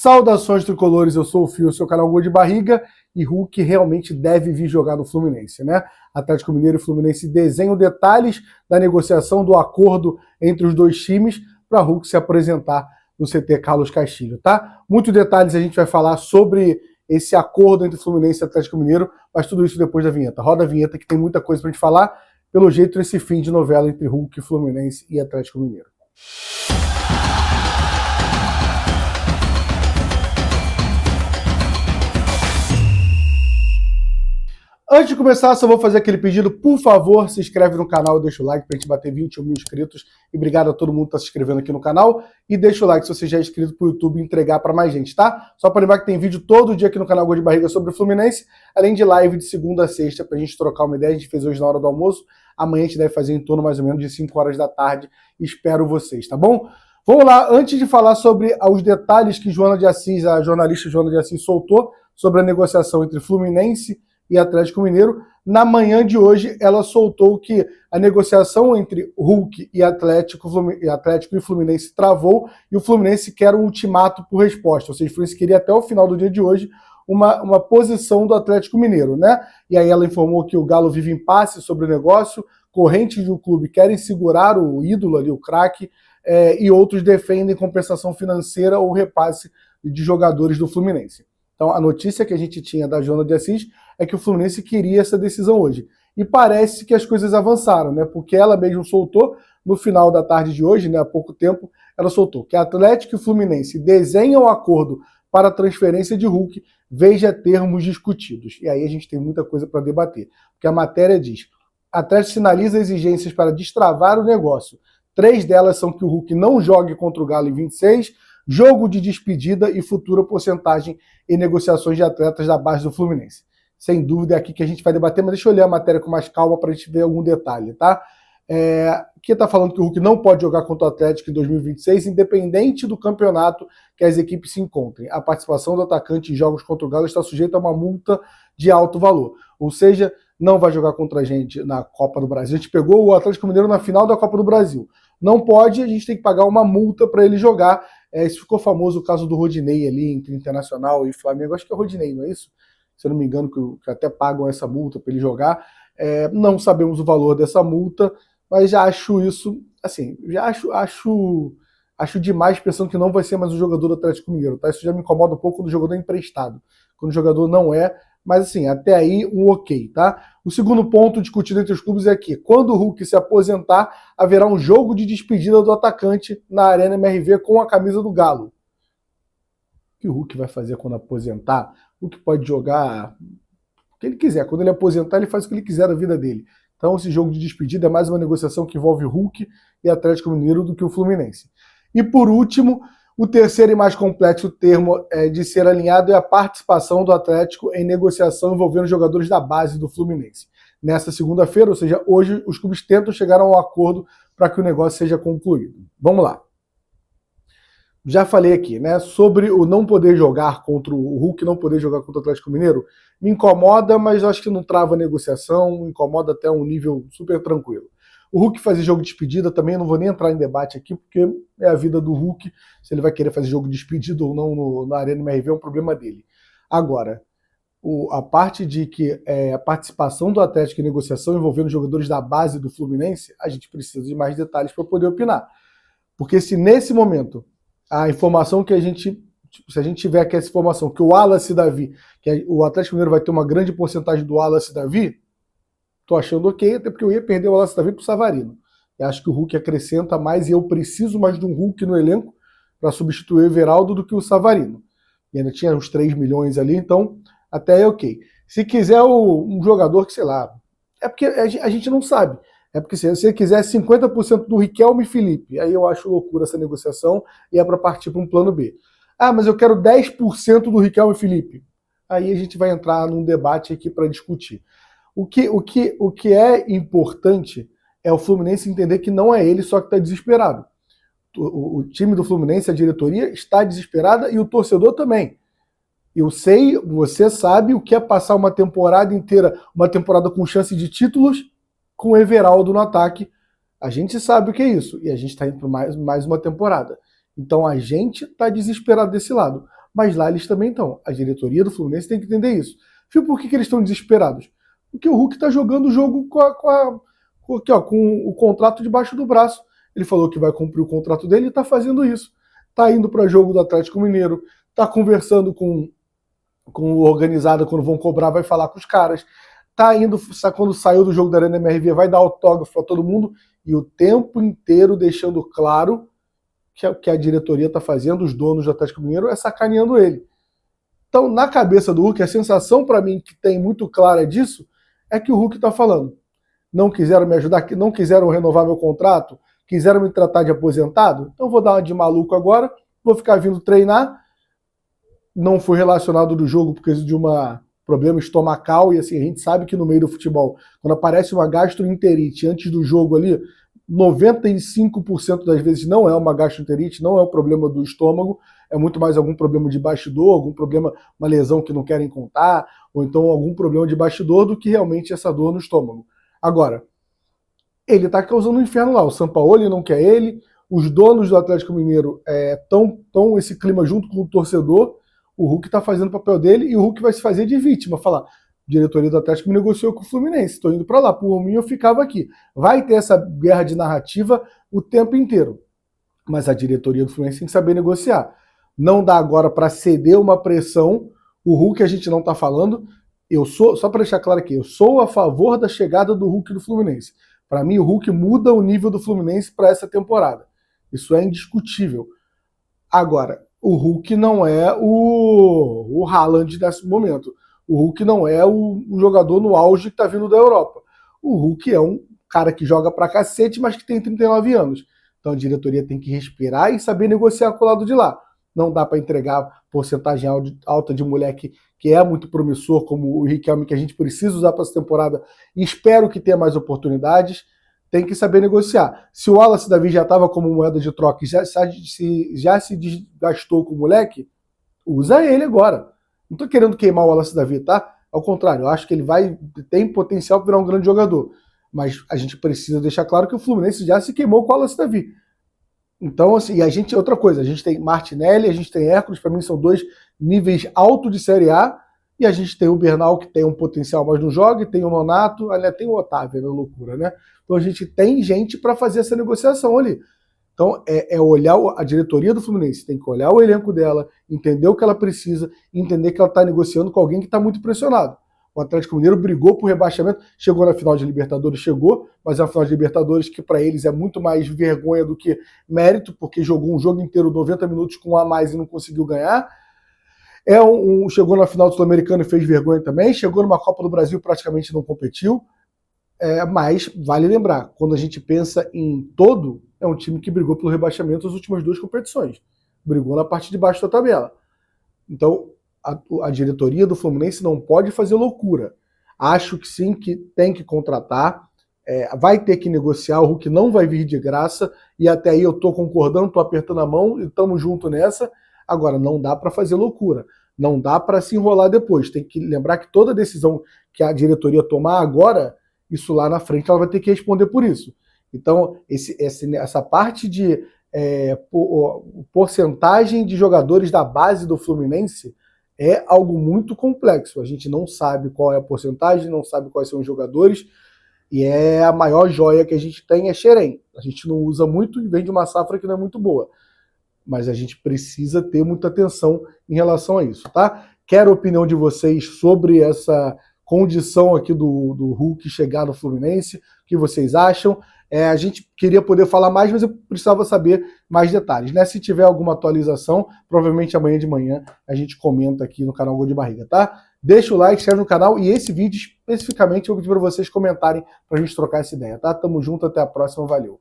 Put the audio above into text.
Saudações tricolores, eu sou o Fio, seu canal Gol de Barriga, e Hulk realmente deve vir jogar no Fluminense, né? Atlético Mineiro e Fluminense desenham detalhes da negociação do acordo entre os dois times para Hulk se apresentar no CT Carlos Castilho, tá? Muitos detalhes a gente vai falar sobre esse acordo entre Fluminense e Atlético Mineiro, mas tudo isso depois da vinheta. Roda a vinheta que tem muita coisa pra gente falar, pelo jeito nesse fim de novela entre Hulk, Fluminense e Atlético Mineiro. Antes de começar, só vou fazer aquele pedido, por favor, se inscreve no canal e deixa o like pra gente bater 21 mil inscritos. E obrigado a todo mundo que tá se inscrevendo aqui no canal. E deixa o like se você já é inscrito pro YouTube entregar pra mais gente, tá? Só para lembrar que tem vídeo todo dia aqui no canal Gol de Barriga sobre o Fluminense, além de live de segunda a sexta pra gente trocar uma ideia. A gente fez hoje na hora do almoço. Amanhã a gente deve fazer em torno mais ou menos de 5 horas da tarde. Espero vocês, tá bom? Vamos lá, antes de falar sobre os detalhes que Joana de Assis, a jornalista Joana de Assis, soltou sobre a negociação entre Fluminense e Atlético Mineiro, na manhã de hoje ela soltou que a negociação entre Hulk e Atlético e Fluminense travou e o Fluminense quer um ultimato por resposta, ou seja, o Fluminense queria até o final do dia de hoje uma posição do Atlético Mineiro, né? E aí ela informou que o Galo vive impasse sobre o negócio, correntes do clube querem segurar o ídolo ali, o craque, e outros defendem compensação financeira ou repasse de jogadores do Fluminense. Então, a notícia que a gente tinha da Joana de Assis é que o Fluminense queria essa decisão hoje. E parece que as coisas avançaram, né? Porque ela mesmo soltou, no final da tarde de hoje, né, há pouco tempo, ela soltou que Atlético e Fluminense desenham um acordo para a transferência de Hulk, veja termos discutidos. E aí a gente tem muita coisa para debater. Porque a matéria diz, Atlético sinaliza exigências para destravar o negócio. 3 delas são que o Hulk não jogue contra o Galo em 26, jogo de despedida e futura porcentagem em negociações de atletas da base do Fluminense. Sem dúvida é aqui que a gente vai debater, mas deixa eu ler a matéria com mais calma para a gente ver algum detalhe, tá? Aqui está falando que o Hulk não pode jogar contra o Atlético em 2026, independente do campeonato que as equipes se encontrem. A participação do atacante em jogos contra o Galo está sujeita a uma multa de alto valor. Ou seja, não vai jogar contra a gente na Copa do Brasil. A gente pegou o Atlético Mineiro na final da Copa do Brasil. Não pode, a gente tem que pagar uma multa para ele jogar. Isso ficou famoso o caso do Rodinei ali, entre Internacional e Flamengo. Acho que é Rodinei, não é isso? Se eu não me engano, que até pagam essa multa para ele jogar. Não sabemos o valor dessa multa, mas já acho isso, assim, já acho demais pensando que não vai ser mais um jogador do Atlético Mineiro, tá? Isso já me incomoda um pouco do jogador emprestado, quando o jogador não é, mas assim, até aí um ok, tá? O segundo ponto discutido entre os clubes é que, quando o Hulk se aposentar, haverá um jogo de despedida do atacante na Arena MRV com a camisa do Galo. O que o Hulk vai fazer quando aposentar? O Hulk pode jogar o que ele quiser. Quando ele aposentar, ele faz o que ele quiser da vida dele. Então, esse jogo de despedida é mais uma negociação que envolve Hulk e Atlético Mineiro do que o Fluminense. E por último, o terceiro e mais complexo termo de ser alinhado é a participação do Atlético em negociação envolvendo jogadores da base do Fluminense. Nesta segunda-feira, ou seja, hoje, os clubes tentam chegar a um acordo para que o negócio seja concluído. Vamos lá. Já falei aqui, né, sobre o não poder jogar contra o Hulk, não poder jogar contra o Atlético Mineiro, me incomoda, mas acho que não trava a negociação, incomoda até um nível super tranquilo. O Hulk fazer jogo de despedida também, não vou nem entrar em debate aqui, porque é a vida do Hulk, se ele vai querer fazer jogo de despedida ou não na Arena MRV é um problema dele. Agora, a parte de que a participação do Atlético em negociação envolvendo jogadores da base do Fluminense, a gente precisa de mais detalhes para poder opinar. Porque se nesse momento a informação que se a gente tiver aqui essa informação que o Wallace Davi, que o Atlético Mineiro vai ter uma grande porcentagem do Wallace Davi, tô achando ok, até porque eu ia perder o Wallace Davi pro Savarino. Eu acho que o Hulk acrescenta mais e eu preciso mais de um Hulk no elenco para substituir o Everaldo do que o Savarino. E ainda tinha uns 3 milhões ali, então até é ok. Se quiser um jogador que, sei lá, é porque a gente não sabe. É porque se você quiser 50% do Riquelme e Felipe, aí eu acho loucura essa negociação e é para partir para um plano B. Ah, mas eu quero 10% do Riquelme e Felipe. Aí a gente vai entrar num debate aqui para discutir. O que é importante é o Fluminense entender que não é ele só que está desesperado. O time do Fluminense, a diretoria, está desesperada e o torcedor também. Eu sei, você sabe o que é passar uma temporada inteira, uma temporada com chance de títulos, com o Everaldo no ataque. A gente sabe o que é isso. E a gente está indo para mais uma temporada. Então a gente está desesperado desse lado. mas lá eles também estão. A diretoria do Fluminense tem que entender isso. Viu por que eles estão desesperados? Porque o Hulk está jogando o jogo com o contrato debaixo do braço. Ele falou que vai cumprir o contrato dele e está fazendo isso. Está indo para jogo do Atlético Mineiro, está conversando com o organizado, quando vão cobrar, vai falar com os caras. Tá indo, quando saiu do jogo da Arena MRV, vai dar autógrafo para todo mundo, e o tempo inteiro deixando claro que a diretoria está fazendo, os donos do Atlético Mineiro, é sacaneando ele. Então, na cabeça do Hulk, a sensação para mim que tem muito clara disso é que o Hulk está falando: não quiseram me ajudar, não quiseram renovar meu contrato, quiseram me tratar de aposentado, então vou dar uma de maluco agora, vou ficar vindo treinar. Não foi relacionado do jogo por causa de um problema estomacal, e assim, a gente sabe que no meio do futebol, quando aparece uma gastroenterite antes do jogo ali, 95% das vezes não é uma gastroenterite, não é um problema do estômago, é muito mais algum problema de bastidor, algum problema, uma lesão que não querem contar, ou então algum problema de bastidor do que realmente essa dor no estômago. Agora, ele tá causando um inferno lá, o Sampaoli não quer ele, os donos do Atlético Mineiro estão esse clima junto com o torcedor, o Hulk tá fazendo o papel dele e o Hulk vai se fazer de vítima, falar: diretoria do Atlético me negociou com o Fluminense, estou indo para lá, por mim eu ficava aqui. Vai ter essa guerra de narrativa o tempo inteiro, mas a diretoria do Fluminense tem que saber negociar. Não dá agora para ceder uma pressão. O Hulk a gente não tá falando, só para deixar claro aqui, eu sou a favor da chegada do Hulk do Fluminense. Para mim o Hulk muda o nível do Fluminense para essa temporada. Isso é indiscutível. Agora, o Hulk não é o Haaland nesse momento. O Hulk não é o jogador no auge que tá vindo da Europa. O Hulk é um cara que joga pra cacete, mas que tem 39 anos. Então a diretoria tem que respirar e saber negociar com o lado de lá. Não dá para entregar porcentagem alta de moleque que é muito promissor, como o Riquelme, que a gente precisa usar para essa temporada, e espero que tenha mais oportunidades. Tem que saber negociar. Se o Wallace Davi já estava como moeda de troca e já se desgastou com o moleque, usa ele agora. Não estou querendo queimar o Wallace Davi, tá? Ao contrário, eu acho que ele tem potencial para virar um grande jogador. Mas a gente precisa deixar claro que o Fluminense já se queimou com o Wallace Davi. Então, assim, e outra coisa, a gente tem Martinelli, a gente tem Hércules, para mim são dois níveis altos de Série A, e a gente tem o Bernal, que tem um potencial, mas não joga, e tem o Nonato, aliás, tem o Otávio, é loucura, né? Então a gente tem gente para fazer essa negociação ali. Então olhar a diretoria do Fluminense, tem que olhar o elenco dela, entender o que ela precisa, entender que ela está negociando com alguém que está muito pressionado. O Atlético Mineiro brigou por rebaixamento, chegou na final de Libertadores, mas é uma final de Libertadores que para eles é muito mais vergonha do que mérito, porque jogou um jogo inteiro 90 minutos com um a mais e não conseguiu ganhar. Chegou na final do Sul-Americano e fez vergonha também, chegou numa Copa do Brasil e praticamente não competiu. Mas vale lembrar, quando a gente pensa em todo, é um time que brigou pelo rebaixamento nas últimas duas competições. Brigou na parte de baixo da tabela. Então, a diretoria do Fluminense não pode fazer loucura. Acho que sim, que tem que contratar, vai ter que negociar, o Hulk não vai vir de graça, e até aí eu tô concordando, tô apertando a mão e estamos junto nessa. Agora, não dá para fazer loucura. Não dá para se enrolar depois. Tem que lembrar que toda decisão que a diretoria tomar agora, isso lá na frente ela vai ter que responder por isso. Então, essa parte de porcentagem de jogadores da base do Fluminense é algo muito complexo. A gente não sabe qual é a porcentagem, não sabe quais são os jogadores, e a maior joia que a gente tem é Xerém. A gente não usa muito e vem de uma safra que não é muito boa. Mas a gente precisa ter muita atenção em relação a isso, tá? Quero a opinião de vocês sobre essa condição aqui do Hulk chegar no Fluminense, o que vocês acham? A gente queria poder falar mais, mas eu precisava saber mais detalhes, né? Se tiver alguma atualização, provavelmente amanhã de manhã a gente comenta aqui no canal Gol de Barriga, tá? Deixa o like, se inscreve no canal, e esse vídeo especificamente eu vou pedir para vocês comentarem para a gente trocar essa ideia, tá? Tamo junto, até a próxima, valeu!